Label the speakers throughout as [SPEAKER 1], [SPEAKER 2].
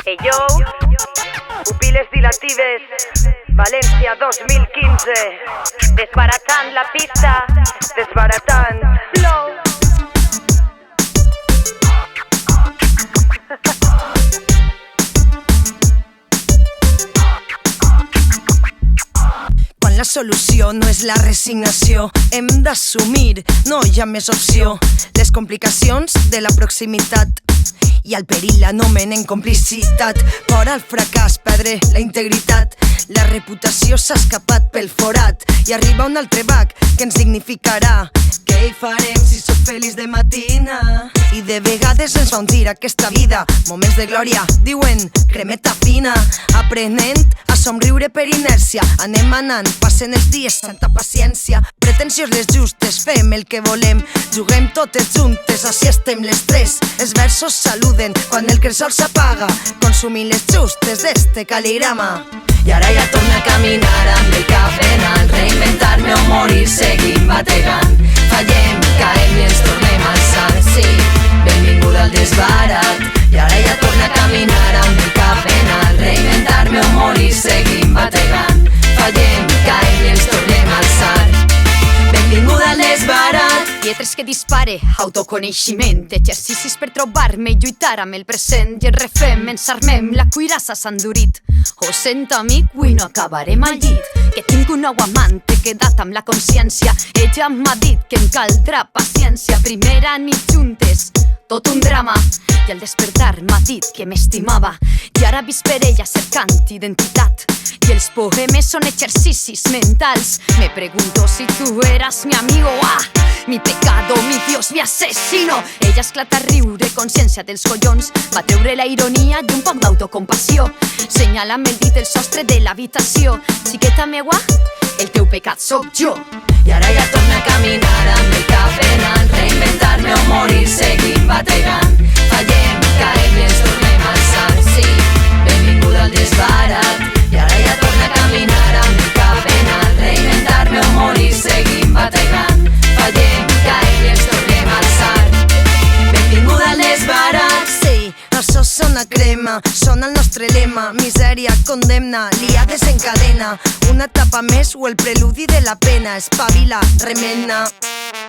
[SPEAKER 1] Hey yo, pupiles dilatives, València 2015, desbaratant la pista, desbaratant flow.
[SPEAKER 2] Quan la solució no és la resignació, hem d'assumir, no hi ha més opció. Les complicacions de la proximitat i el perill l'anomenen complicitat. Por al fracàs, perdre la integritat. La reputació s'ha escapat pel forat i arriba un altre bac que ens dignificarà. Què hi farem si sóc feliç de matina? I de vegades ens fa un tir aquesta vida. Moments de glòria, diuen cremeta fina. Aprenent a somriure per inèrcia. Anem anant, passen els dies, santa paciència. Pretensions les justes, fem el que volem. Juguem totes juntes, així estem les tres. Els versos saluden quan el cresol s'apaga, consumint les justes d'este cal·ligrama. I ara ja torna a caminar amb el cap en alt, reinventar-me o morir seguint bategant. Fallem, caem i ens tornem a alçar, sí, benvinguda al desbarat. I ara ja torna a caminar amb el cap en alt, reinventar-me o morir seguint bategant. Fallem, caem i ens tornem a alçar, benvinguda al desbarat.
[SPEAKER 3] Lletres que dispare, autoconeixement, exercicis per trobar-me i lluitar amb el present. I ens refem, ens armem, la cuirassa s'ha endurit. Ho sento amic, avui no acabarem al llit, que tinc un nou amant, he quedat amb la consciència. Ella m'ha dit que em caldrà paciència. Primera nit juntes, tot un drama, i al despertar m'ha dit que m'estimava. I ara vist per ella cercant identitat, i els poemes són exercicis mentals. Me pregunto si tu eras mi amigo, mi pecado, mi Dios, mi asesino. Ella esclata a riure, consciència dels collons, va treure la ironia i un poc d'autocompassió. Senyala amb el dit el sostre de l'habitació. Xiqueta meua, el teu pecat sóc jo.
[SPEAKER 2] I ara ja torna a caminar amb el cap en alt, reinventar-me o morir seguint bategant. Fallem, caem i ens tornem a alçar, sí, benvinguda al desbarat. I ara ja torna a caminar amb el cap en alt, reinventar-me o morir seguint bategant. Fallem, caem i ens tornem a alçar, benvinguda al desbarat. Sí, això sona crema, sona el nostre lema. Misèria, condemna, lia desencadena. Una etapa més o el preludi de la pena. Espavila, remena.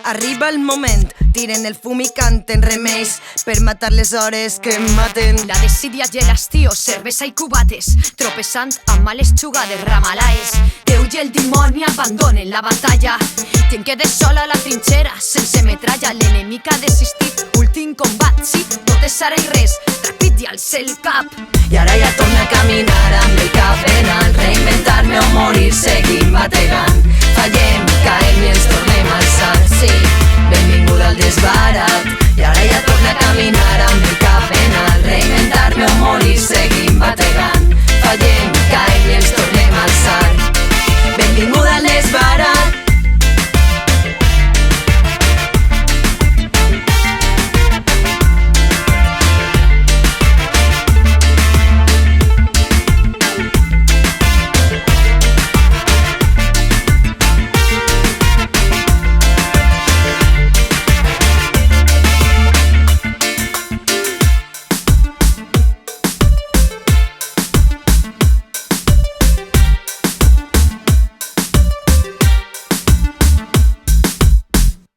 [SPEAKER 2] Arriba el moment, tiren el fum i canten remeis per matar les hores que em maten.
[SPEAKER 3] La desídia i l'estiu, cervesa i cubates, tropezant amb males jugades ramalaes. Déu i el dimoni abandonen la batalla i em quedé sola a la trinxera, sense metralla. L'enemic ha desistit, últim combat, sí, tot és ara i res, ràpid i alça el cap.
[SPEAKER 2] I ara ja torna a caminar amb el cap en alt, reinventar-me o morir seguint bategant. Fallem, caem i ens tornem a alçar, sí, benvinguda al desbarat. I ara ja torna